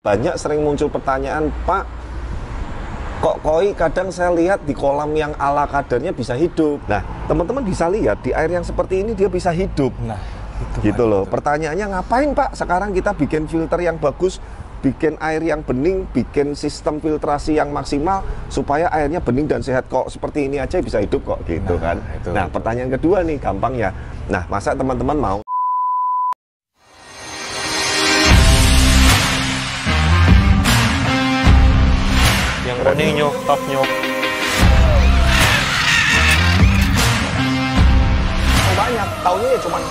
banyak sering muncul pertanyaan, Pak, kok koi kadang saya lihat di kolam yang ala kadarnya bisa hidup. Nah, teman-teman bisa lihat di air yang seperti ini dia bisa hidup. Nah, itu gitu loh. Pertanyaannya ngapain Pak? Sekarang kita bikin filter yang bagus, bikin air yang bening, bikin sistem filtrasi yang maksimal supaya airnya bening dan sehat. Kok seperti ini aja bisa hidup kok gitu kan. Nah, pertanyaan kedua nih gampang ya. Nah, masa teman-teman mau yang kuning nyok, top nyok. banyak, taunya ya cuman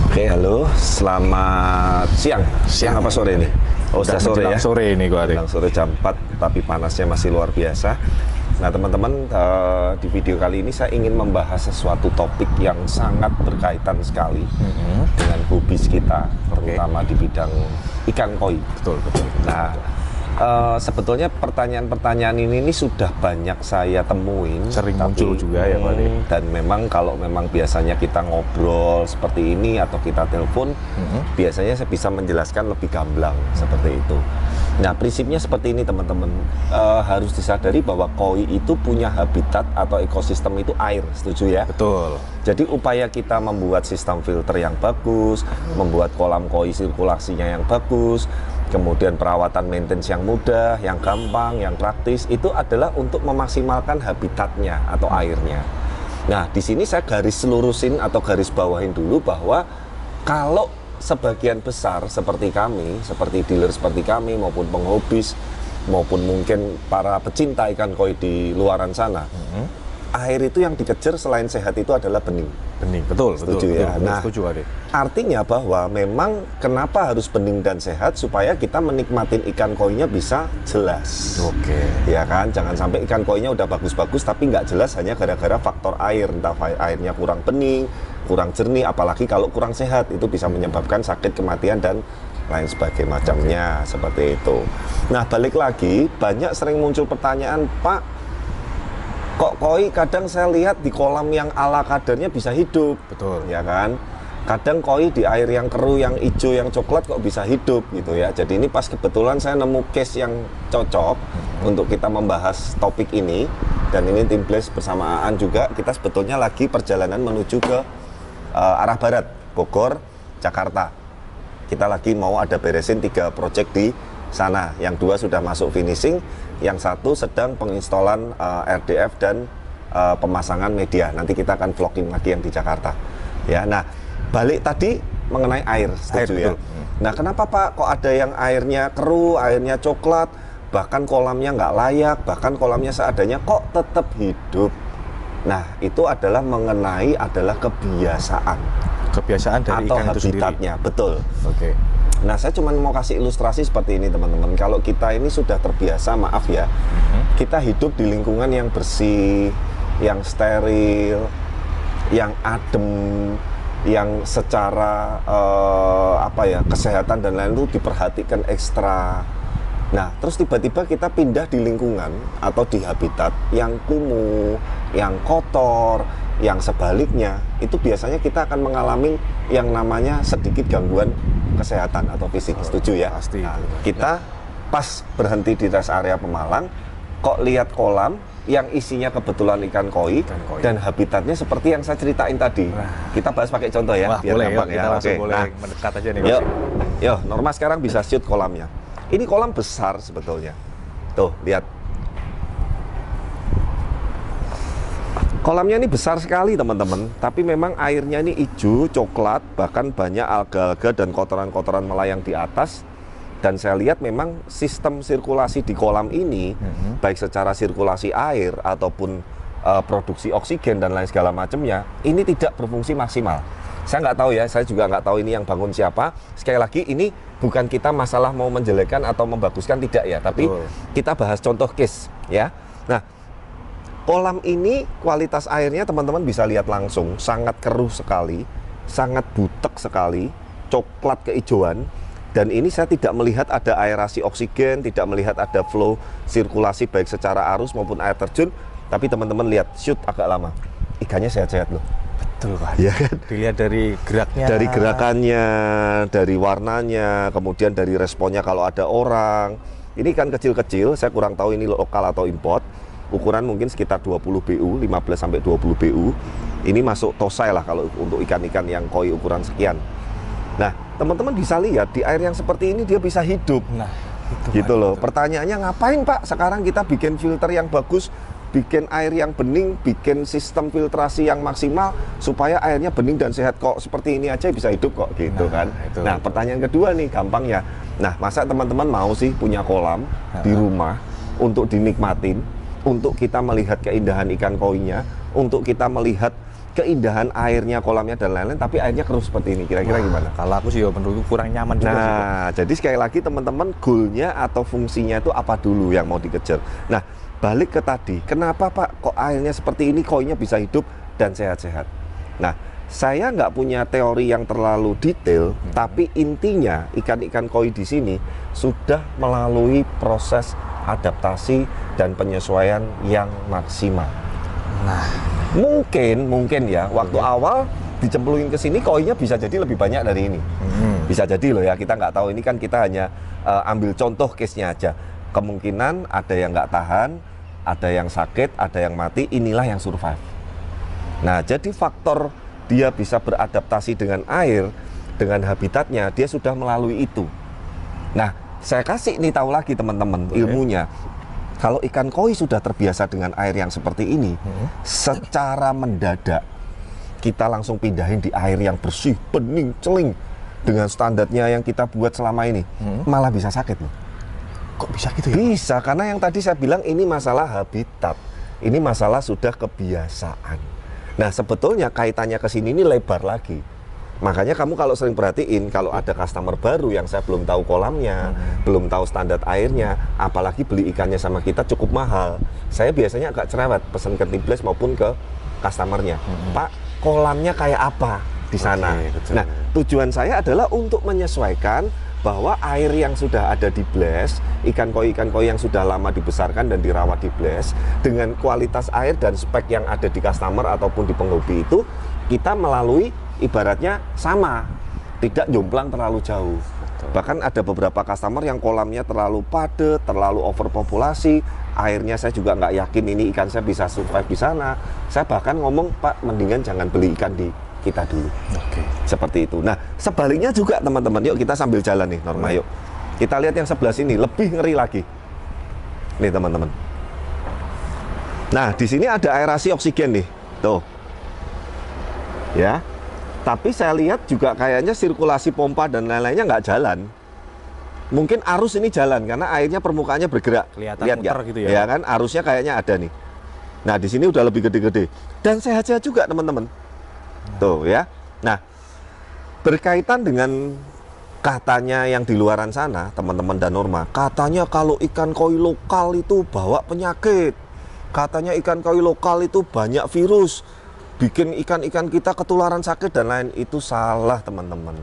Oke, halo, selamat siang. Siang apa sore ini? Oh, sudah sore ya? Sore ini gua ada. Sore jam 4, tapi panasnya masih luar biasa. Nah, teman-teman, di video kali ini saya ingin membahas sesuatu topik yang sangat berkaitan sekali dengan hobis kita, terutama di bidang ikan koi. Betul. Nah, sebetulnya pertanyaan-pertanyaan ini sudah banyak saya temuin, sering muncul juga ya Pak. Dan memang kalau memang biasanya kita ngobrol seperti ini atau kita telepon, biasanya saya bisa menjelaskan lebih gamblang seperti itu. Nah, prinsipnya seperti ini teman-teman, harus disadari bahwa koi itu punya habitat atau ekosistem itu air, setuju ya? Betul. Jadi upaya kita membuat sistem filter yang bagus, membuat kolam koi sirkulasinya yang bagus, kemudian perawatan maintenance yang mudah, yang gampang, yang praktis, itu adalah untuk memaksimalkan habitatnya atau airnya. Nah, di sini saya garis lurusin atau garis bawahin dulu bahwa kalau sebagian besar seperti kami, seperti dealer seperti kami, maupun penghobis, maupun mungkin para pecinta ikan koi di luaran sana, air itu yang dikejar selain sehat itu adalah bening. Bening, betul, setuju ya. Betul, nah, setuju, Ade. Artinya bahwa memang kenapa harus bening dan sehat supaya kita menikmatin ikan koinya bisa jelas. Oke. Ya kan, jangan sampai ikan koinya udah bagus-bagus tapi nggak jelas hanya gara-gara faktor air, entah airnya kurang bening, kurang jernih, apalagi kalau kurang sehat itu bisa menyebabkan sakit, kematian dan lain sebagainya macamnya seperti itu. Nah, balik lagi banyak sering muncul pertanyaan, Pak, kok koi kadang saya lihat di kolam yang ala kadarnya bisa hidup. Betul. Ya kan? Kadang koi di air yang keruh, yang hijau, yang coklat kok bisa hidup gitu ya. Jadi ini pas kebetulan saya nemu case yang cocok untuk kita membahas topik ini. Dan ini tim Blaze bersama Aan juga, kita sebetulnya lagi perjalanan menuju ke arah barat, Bogor, Jakarta. Kita lagi mau ada beresin 3 project di sana. Yang 2 sudah masuk finishing, yang 1 sedang penginstolan RDF dan pemasangan media. Nanti kita akan vlogging lagi yang di Jakarta. Ya, nah balik tadi mengenai air, setuju ya. Nah, kenapa Pak kok ada yang airnya keruh, airnya coklat, bahkan kolamnya nggak layak, bahkan kolamnya seadanya kok tetap hidup? Nah, itu adalah mengenai kebiasaan dari atau ikan itu habitatnya, sendiri. Betul. Oke. Nah, saya cuma mau kasih ilustrasi seperti ini teman-teman. Kalau kita ini sudah terbiasa, maaf ya, kita hidup di lingkungan yang bersih, yang steril, yang adem, yang secara kesehatan dan lain itu diperhatikan ekstra. Nah, terus tiba-tiba kita pindah di lingkungan atau di habitat yang kumuh, yang kotor, yang sebaliknya, itu biasanya kita akan mengalami yang namanya sedikit gangguan kesehatan atau fisik, setuju ya? Pasti. Nah, kita pas berhenti di rest area Pemalang, kok lihat kolam yang isinya kebetulan ikan koi, dan habitatnya seperti yang saya ceritain tadi. Kita bahas pakai contoh ya. Wah, biar boleh, gampang kita ya. langsung Oke. boleh Nah, mendekat aja nih. Yuk, Norma sekarang bisa shoot kolamnya. Ini kolam besar sebetulnya. Tuh, lihat. Kolamnya ini besar sekali teman-teman, tapi memang airnya ini hijau, coklat, bahkan banyak alga-alga dan kotoran-kotoran melayang di atas. Dan saya lihat memang sistem sirkulasi di kolam ini, baik secara sirkulasi air ataupun produksi oksigen dan lain segala macamnya, ini tidak berfungsi maksimal. Saya nggak tahu ya, saya juga nggak tahu ini yang bangun siapa. Sekali lagi, ini bukan kita masalah mau menjelekkan atau membaguskan, tidak ya, tapi kita bahas contoh case ya. Nah, kolam ini kualitas airnya teman-teman bisa lihat langsung, sangat keruh sekali, sangat butek sekali, coklat kehijauan. Dan ini saya tidak melihat ada aerasi oksigen, tidak melihat ada flow sirkulasi baik secara arus maupun air terjun. Tapi teman-teman lihat, shoot agak lama. ikannya sehat-sehat loh. Betul Pak. Iya kan? Dilihat dari geraknya. Dari gerakannya, dari warnanya, kemudian dari responnya kalau ada orang. Ini ikan kecil-kecil, saya kurang tahu ini lokal atau import. Ukuran mungkin sekitar 20 BU, 15 sampai 20 BU. Ini masuk tosai lah kalau untuk ikan-ikan yang koi ukuran sekian. Nah, teman-teman bisa lihat di air yang seperti ini dia bisa hidup. Nah, itu Gitu Pak, loh. betul. Pertanyaannya ngapain Pak? Sekarang kita bikin filter yang bagus, bikin air yang bening, bikin sistem filtrasi yang maksimal supaya airnya bening dan sehat. Kok seperti ini aja bisa hidup kok gitu kan. itu. Nah, pertanyaan kedua nih gampang ya. Nah, masa teman-teman mau sih punya kolam di rumah untuk dinikmatin, untuk kita melihat keindahan ikan koinya, untuk kita melihat keindahan airnya, kolamnya dan lain-lain, tapi airnya keruh seperti ini. Kira-kira gimana? Kalau aku sih menurutku kurang nyaman juga sih, Pak. Nah, jadi sekali lagi teman-teman, goalnya atau fungsinya itu apa dulu yang mau dikejar. Nah, balik ke tadi, kenapa Pak kok airnya seperti ini, koinya bisa hidup dan sehat-sehat? Nah, saya nggak punya teori yang terlalu detail, tapi intinya ikan-ikan koi di sini sudah melalui proses adaptasi dan penyesuaian yang maksimal. Nah, Mungkin ya, waktu awal dicemplungin ke sini koinnya bisa jadi lebih banyak dari ini. Bisa jadi loh ya, kita nggak tahu, ini kan kita hanya ambil contoh case-nya aja. Kemungkinan ada yang nggak tahan, ada yang sakit, ada yang mati, inilah yang survive. Nah, jadi faktor dia bisa beradaptasi dengan air, dengan habitatnya, dia sudah melalui itu. Nah, saya kasih nih tahu lagi teman-teman ilmunya. Kalau ikan koi sudah terbiasa dengan air yang seperti ini, secara mendadak kita langsung pindahin di air yang bersih, bening, celing dengan standarnya yang kita buat selama ini, malah bisa sakit loh. kok bisa gitu ya? Bisa, karena yang tadi saya bilang ini masalah habitat, ini masalah sudah kebiasaan. Nah, sebetulnya kaitannya ke sini ini lebar lagi. Makanya kamu kalau sering perhatiin, kalau ada customer baru yang saya belum tahu kolamnya, belum tahu standar airnya, apalagi beli ikannya sama kita cukup mahal, saya biasanya agak cerewet pesan ke Tibles maupun ke customernya. Pak, kolamnya kayak apa di sana? Betul. Nah, tujuan saya adalah untuk menyesuaikan bahwa air yang sudah ada di Blast, ikan koi yang sudah lama dibesarkan dan dirawat di Blast, dengan kualitas air dan spek yang ada di customer ataupun di penghobi itu, kita melalui ibaratnya sama, tidak jomplang terlalu jauh. Bahkan ada beberapa customer yang kolamnya terlalu padat, terlalu overpopulasi, airnya saya juga nggak yakin ini ikan saya bisa survive di sana. Saya bahkan ngomong, Pak, mendingan jangan beli ikan di kita dulu. Seperti itu. Nah, sebaliknya juga teman-teman, yuk kita sambil jalan nih, Norma, yuk. Kita lihat yang sebelah sini, lebih ngeri lagi. Nih teman-teman. Nah, di sini ada aerasi oksigen nih, tuh. Ya. Tapi saya lihat juga kayaknya sirkulasi pompa dan lain-lainnya nggak jalan. Mungkin arus ini jalan karena airnya permukaannya bergerak. Kelihatan Lihat muter nggak? gitu ya. Ya kan, arusnya kayaknya ada nih. Nah, di sini udah lebih gede-gede dan sehat-sehat juga teman-teman. Tuh ya. Nah, berkaitan dengan katanya yang di luaran sana, teman-teman dan Norma, katanya kalau ikan koi lokal itu bawa penyakit. Katanya ikan koi lokal itu banyak virus, bikin ikan-ikan kita ketularan sakit dan lain. Itu salah teman-teman.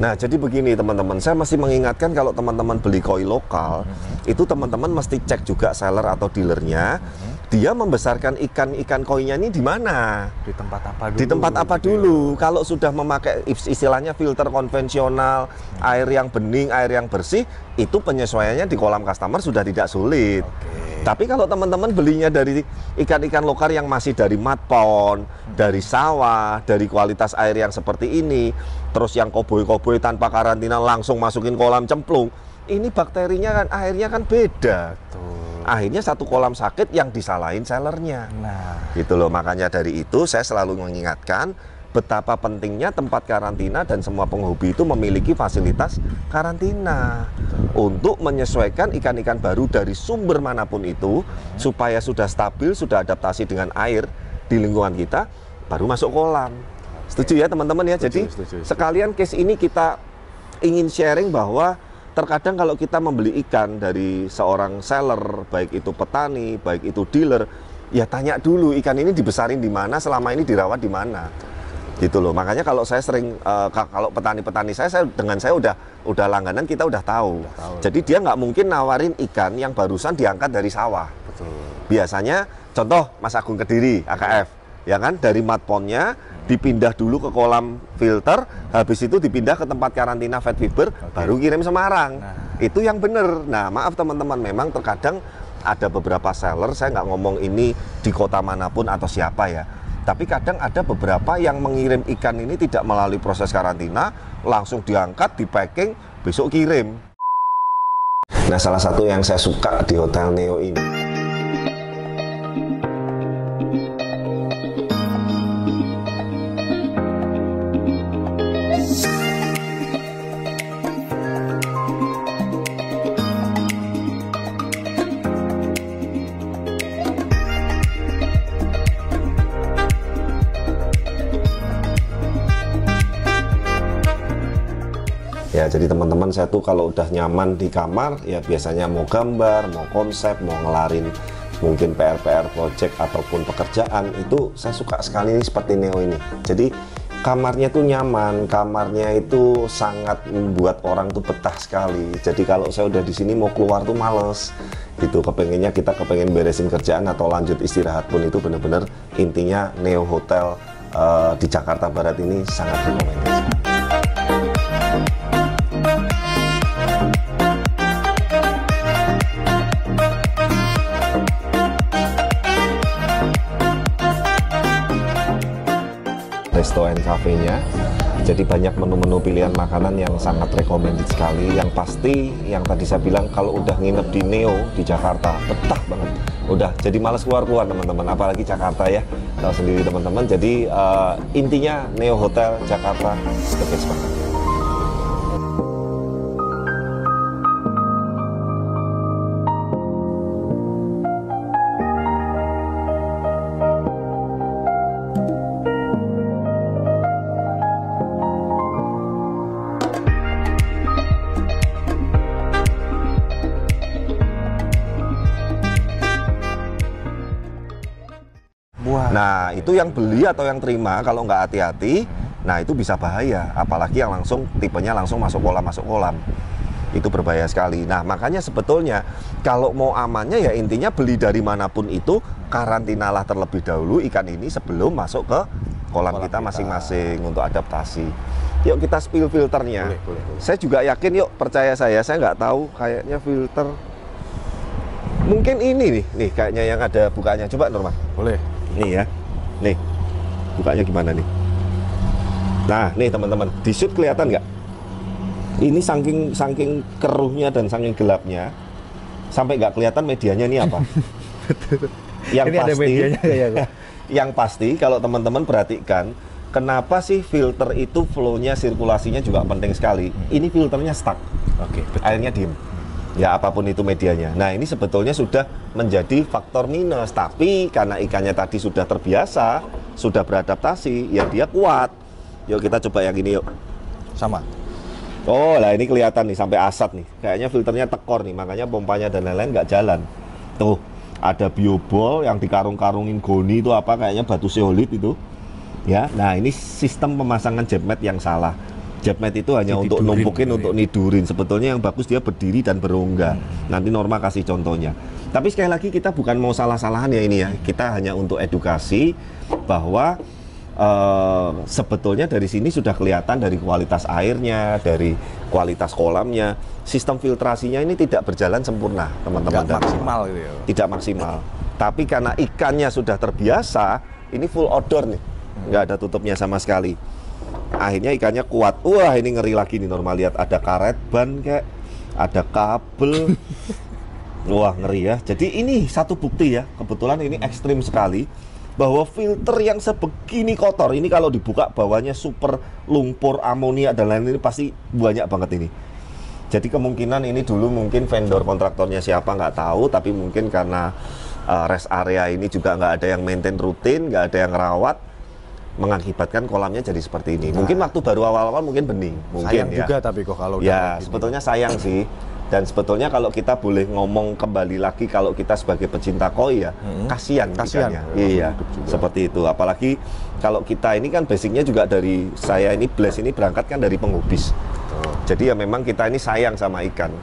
Nah, jadi begini teman-teman, saya masih mengingatkan kalau teman-teman beli koi lokal, itu teman-teman mesti cek juga seller atau dealernya, dia membesarkan ikan-ikan koinya ini di mana? Di tempat apa dulu? Di tempat apa dulu? Kalau sudah memakai istilahnya filter konvensional, air yang bening, air yang bersih, itu penyesuaiannya di kolam customer sudah tidak sulit. Tapi kalau teman-teman belinya dari ikan-ikan lokal yang masih dari mud pond, dari sawah, dari kualitas air yang seperti ini, terus yang koboi-koboi tanpa karantina langsung masukin kolam cemplung, ini bakterinya kan, airnya kan beda. Akhirnya satu kolam sakit yang disalahin sellernya. Nah, Gitu loh, makanya dari itu saya selalu mengingatkan betapa pentingnya tempat karantina dan semua penghobi itu memiliki fasilitas karantina untuk menyesuaikan ikan-ikan baru dari sumber manapun itu supaya sudah stabil, sudah adaptasi dengan air di lingkungan kita, baru masuk kolam. Setuju ya teman-teman ya? Jadi setuju. sekalian case ini kita ingin sharing bahwa terkadang kalau kita membeli ikan dari seorang seller, baik itu petani, baik itu dealer, ya tanya dulu ikan ini dibesarin di mana, selama ini dirawat di mana. Gitu loh. Makanya kalau saya sering kalau petani-petani saya dengan saya udah langganan, kita udah tahu. Jadi dia nggak mungkin nawarin ikan yang barusan diangkat dari sawah. betul. Biasanya contoh Mas Agung Kediri, AKF. ya kan, dari mud pondnya dipindah dulu ke kolam filter, habis itu dipindah ke tempat karantina vet fiber, baru kirim Semarang. Itu yang bener. Nah, maaf teman-teman, memang terkadang ada beberapa seller, saya nggak ngomong ini di kota manapun atau siapa ya, tapi kadang ada beberapa yang mengirim ikan ini tidak melalui proses karantina, langsung diangkat, di packing, besok kirim. Nah, salah satu yang saya suka di Hotel Neo ini, ya, jadi teman-teman, saya tuh kalau udah nyaman di kamar, ya biasanya mau gambar, mau konsep, mau ngelarin mungkin PR-PR project ataupun pekerjaan, itu saya suka sekali nih seperti Neo ini. Jadi kamarnya tuh nyaman, kamarnya itu sangat membuat orang tuh betah sekali. Jadi kalau saya udah di sini mau keluar tuh males. Gitu, kepengennya kita kepengen beresin kerjaan atau lanjut istirahat pun itu bener-bener intinya Neo Hotel di Jakarta Barat ini sangat rekomendasi. Resto and cafe-nya, jadi banyak menu-menu pilihan makanan yang sangat recommended sekali. Yang pasti, yang tadi saya bilang, kalau udah nginep di Neo di Jakarta, betah banget. Udah jadi males keluar-keluar teman-teman, apalagi Jakarta ya, tahu sendiri teman-teman. Jadi intinya Neo Hotel Jakarta the best banget. Nah, itu yang beli atau yang terima kalau nggak hati-hati, nah itu bisa bahaya. Apalagi yang langsung tipenya langsung masuk kolam. Itu berbahaya sekali. Nah, makanya sebetulnya kalau mau amannya ya intinya beli dari manapun itu, karantinalah terlebih dahulu ikan ini sebelum masuk ke kolam kita masing-masing untuk adaptasi. Yuk kita spill filternya. Boleh. Saya juga yakin, yuk percaya saya nggak tahu kayaknya filter. Mungkin ini nih kayaknya yang ada bukanya. Coba Norman. Boleh. Nih ya, nih bukanya gimana nih? Nah, nih teman-teman, di shoot kelihatan nggak? Ini saking keruhnya dan saking gelapnya, sampai nggak kelihatan medianya ini apa. Yang ini pasti, ada medianya ya. Yang pasti kalau teman-teman perhatikan, kenapa sih filter itu flow-nya, sirkulasinya juga penting sekali. Ini filternya stuck, airnya diem. Ya apapun itu medianya. Nah ini sebetulnya sudah menjadi faktor minus, tapi karena ikannya tadi sudah terbiasa, sudah beradaptasi, ya dia kuat. Yuk kita coba yang ini yuk. Sama. Oh lah ini kelihatan nih sampai asat nih. Kayaknya filternya tekor nih, makanya pompanya dan lain-lain nggak jalan. Tuh ada biobol yang dikarung-karungin goni itu apa, kayaknya batu seolit itu. Ya, nah ini sistem pemasangan jetmat yang salah. Jetmat itu hanya untuk numpukin, untuk nidurin. Sebetulnya yang bagus dia berdiri dan berongga. Nanti Norma kasih contohnya. Tapi sekali lagi kita bukan mau salah-salahan ya ini ya. Kita hanya untuk edukasi bahwa sebetulnya dari sini sudah kelihatan dari kualitas airnya, dari kualitas kolamnya. Sistem filtrasinya ini tidak berjalan sempurna, teman-teman. Tidak maksimal gitu ya. Tidak maksimal. Tapi karena ikannya sudah terbiasa, ini full odor nih. Nggak ada tutupnya sama sekali. Akhirnya ikannya kuat. Wah ini ngeri lagi nih Normal, lihat ada karet ban kayak, ada kabel. Wah ngeri ya. Jadi ini satu bukti ya, kebetulan ini ekstrim sekali, bahwa filter yang sebegini kotor ini kalau dibuka bawahnya super lumpur, amonia dan lain-lain, ini pasti banyak banget ini. Jadi kemungkinan ini dulu mungkin vendor kontraktornya siapa nggak tahu, tapi mungkin karena rest area ini juga nggak ada yang maintain rutin, nggak ada yang rawat, mengakibatkan kolamnya jadi seperti ini. Mungkin waktu baru awal-awal mungkin bening, mungkin sayang ya. juga tapi kok kalau ya sebetulnya sayang sih. Dan sebetulnya kalau kita boleh ngomong kembali lagi, kalau kita sebagai pecinta koi ya, kasihan ikannya. Iya, seperti itu. Apalagi kalau kita ini kan basicnya juga dari, saya ini Bless ini berangkat kan dari penghubis. Jadi ya memang kita ini sayang sama ikan.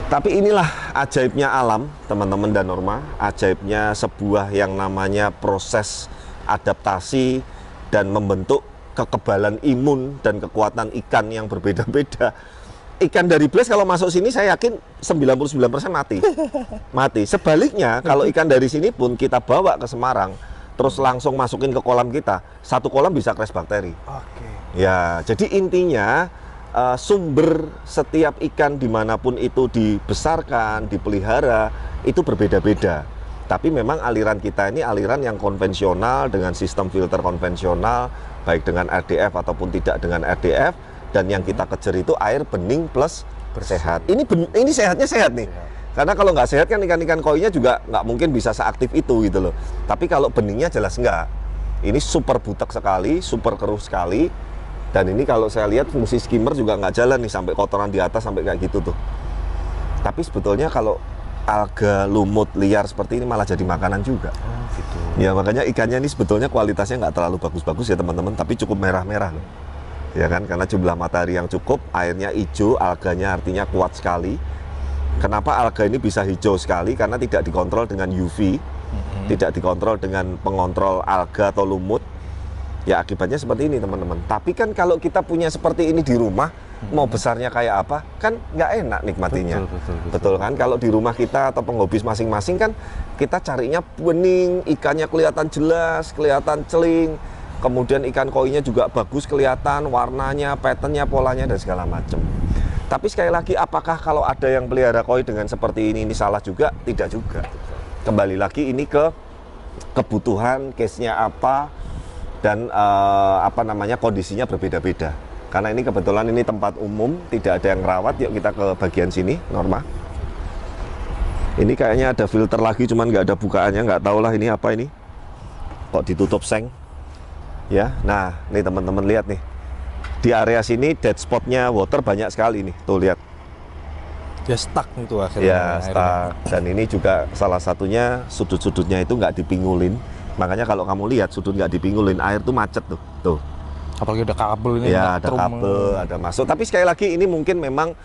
Tapi inilah ajaibnya alam, teman-teman dan Norma, ajaibnya sebuah yang namanya proses adaptasi dan membentuk kekebalan imun dan kekuatan ikan yang berbeda-beda. Ikan dari Blaze kalau masuk sini saya yakin 99% mati. Mati. Sebaliknya kalau ikan dari sini pun kita bawa ke Semarang, terus langsung masukin ke kolam kita, satu kolam bisa crash bakteri. Oke. Ya, jadi intinya sumber setiap ikan dimanapun itu dibesarkan, dipelihara, itu berbeda-beda. Tapi memang aliran kita ini aliran yang konvensional dengan sistem filter konvensional, baik dengan RDF ataupun tidak dengan RDF, dan yang kita kejar itu air bening plus sehat. Ini sehatnya sehat nih. Karena kalau nggak sehat kan ikan-ikan koinya juga nggak mungkin bisa seaktif itu gitu loh. Tapi kalau beningnya jelas nggak. Ini super butek sekali, super keruh sekali. Dan ini kalau saya lihat fungsi skimmer juga nggak jalan nih, sampai kotoran di atas sampai kayak gitu tuh. Tapi sebetulnya kalau alga lumut liar seperti ini malah jadi makanan juga. Oh gitu. Ya makanya ikannya ini sebetulnya kualitasnya nggak terlalu bagus-bagus ya teman-teman, tapi cukup merah-merah loh. Ya kan, karena jumlah matahari yang cukup, airnya hijau, alganya artinya kuat sekali. Kenapa alga ini bisa hijau sekali? Karena tidak dikontrol dengan UV, tidak dikontrol dengan pengontrol alga atau lumut. Ya akibatnya seperti ini teman-teman. Tapi kan kalau kita punya seperti ini di rumah, mau besarnya kayak apa, kan nggak enak nikmatinya. Betul kan? Kalau di rumah kita atau penghobis masing-masing kan, kita carinya bening, ikannya kelihatan jelas, kelihatan celing. Kemudian ikan koinya juga bagus kelihatan, warnanya, patternnya, polanya, dan segala macam. Tapi sekali lagi, apakah kalau ada yang pelihara koi dengan seperti ini salah juga? Tidak juga. Kembali lagi ini ke kebutuhan, case-nya apa, dan kondisinya berbeda-beda. Karena ini kebetulan ini tempat umum, tidak ada yang rawat. Yuk kita ke bagian sini, Norma. Ini kayaknya ada filter lagi, cuman nggak ada bukaannya, nggak tahu lah ini apa ini. Kok ditutup seng? Ya, nah nih teman-teman lihat nih. Di area sini dead spotnya water banyak sekali nih, tuh lihat. Ya stuck itu akhirnya. Ya stuck. Dan ini juga salah satunya sudut-sudutnya itu nggak dipingulin. Makanya kalau kamu lihat sudut nggak dipingulin, air tuh macet tuh. Tuh. Apalagi ada kabel ini. Ya ada kabel, ada masuk. Tapi sekali lagi ini mungkin memang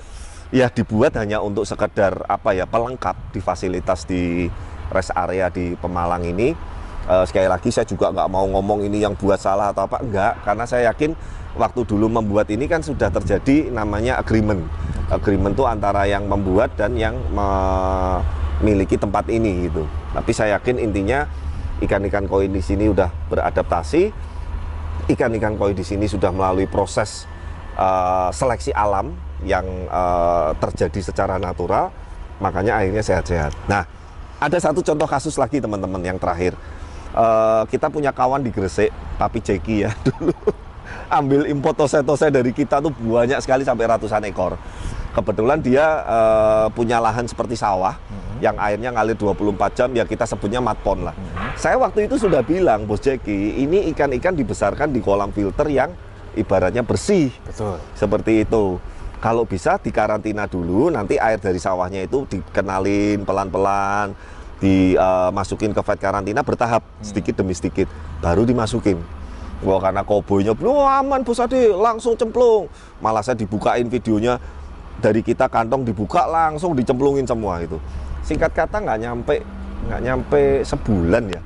ya dibuat hanya untuk sekedar pelengkap di fasilitas di rest area di Pemalang ini. Sekali lagi saya juga nggak mau ngomong ini yang buat salah atau apa, enggak. Karena saya yakin waktu dulu membuat ini kan sudah terjadi namanya agreement. Agreement itu antara yang membuat dan yang memiliki tempat ini gitu. Tapi saya yakin intinya ikan-ikan koi di sini udah beradaptasi, ikan-ikan koi di sini sudah melalui proses seleksi alam yang terjadi secara natural, makanya akhirnya sehat-sehat. Nah, ada satu contoh kasus lagi teman-teman yang terakhir. Kita punya kawan di Gresik, Papi Jeki ya dulu ambil impor tose-tose dari kita tuh banyak sekali sampai ratusan ekor. Kebetulan dia punya lahan seperti sawah yang airnya ngalir 24 jam, ya kita sebutnya matpon lah. Saya waktu itu sudah bilang, Bos Jeki, ini ikan-ikan dibesarkan di kolam filter yang ibaratnya bersih. Betul. Seperti itu. Kalau bisa dikarantina dulu, nanti air dari sawahnya itu dikenalin pelan-pelan, dimasukin ke vet karantina bertahap, sedikit demi sedikit, baru dimasukin. Wah, karena koboynya belum aman Bos Ade, langsung cemplung. Malah saya dibukain videonya, dari kita kantong dibuka langsung dicemplungin semua itu. Singkat kata nggak nyampe sebulan ya.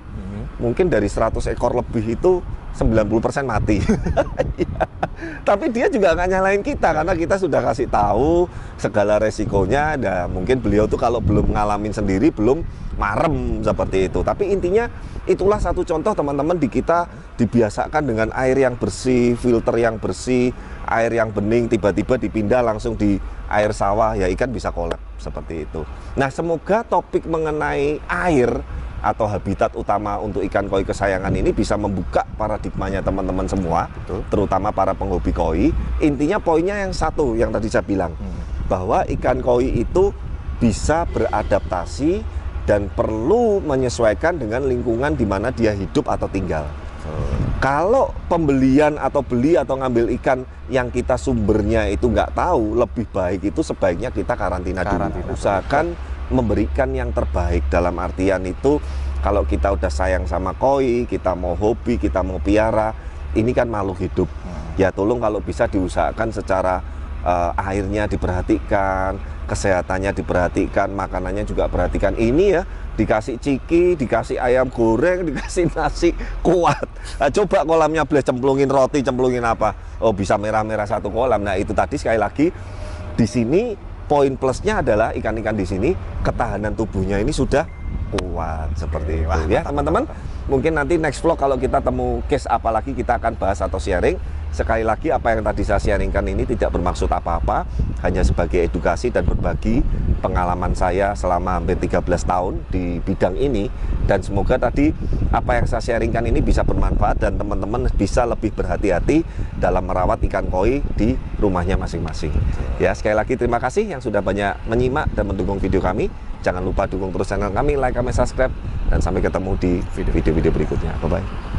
Mungkin dari 100 ekor lebih itu 90% mati. Tapi dia juga nggak nyalain kita karena kita sudah kasih tahu segala resikonya. Dan mungkin beliau tuh kalau belum ngalamin sendiri belum marem seperti itu. Tapi intinya itulah satu contoh teman-teman, di kita dibiasakan dengan air yang bersih, filter yang bersih, air yang bening, tiba-tiba dipindah langsung di air sawah, ya ikan bisa kolap seperti itu. Nah, semoga topik mengenai air atau habitat utama untuk ikan koi kesayangan ini bisa membuka paradigmanya teman-teman semua. Betul. Terutama para penghobi koi. Intinya poinnya yang satu yang tadi saya bilang, bahwa ikan koi itu bisa beradaptasi dan perlu menyesuaikan dengan lingkungan di mana dia hidup atau tinggal. Kalau pembelian atau beli atau ngambil ikan yang kita sumbernya itu nggak tahu, lebih baik itu sebaiknya kita karantina dulu. Usahakan memberikan yang terbaik, dalam artian itu kalau kita udah sayang sama koi, kita mau hobi, kita mau piara, ini kan makhluk hidup. Ya tolong kalau bisa diusahakan secara airnya diperhatikan, kesehatannya diperhatikan, makanannya juga perhatikan. Ini ya, dikasih ciki, dikasih ayam goreng, dikasih nasi, kuat. Nah, coba kolamnya boleh cemplungin roti, cemplungin apa, oh bisa merah-merah satu kolam. Nah itu tadi sekali lagi di sini poin plusnya adalah ikan-ikan di sini ketahanan tubuhnya ini sudah kuat seperti itu. Ya teman-teman, mungkin nanti next vlog kalau kita temu case apalagi kita akan bahas atau sharing. Sekali lagi apa yang tadi saya sharingkan ini tidak bermaksud apa-apa, hanya sebagai edukasi dan berbagi pengalaman saya selama hampir 13 tahun di bidang ini. Dan semoga tadi apa yang saya sharingkan ini bisa bermanfaat dan teman-teman bisa lebih berhati-hati dalam merawat ikan koi di rumahnya masing-masing. Ya, sekali lagi terima kasih yang sudah banyak menyimak dan mendukung video kami. Jangan lupa dukung terus channel kami, like, comment, subscribe, dan sampai ketemu di video-video berikutnya. Bye-bye.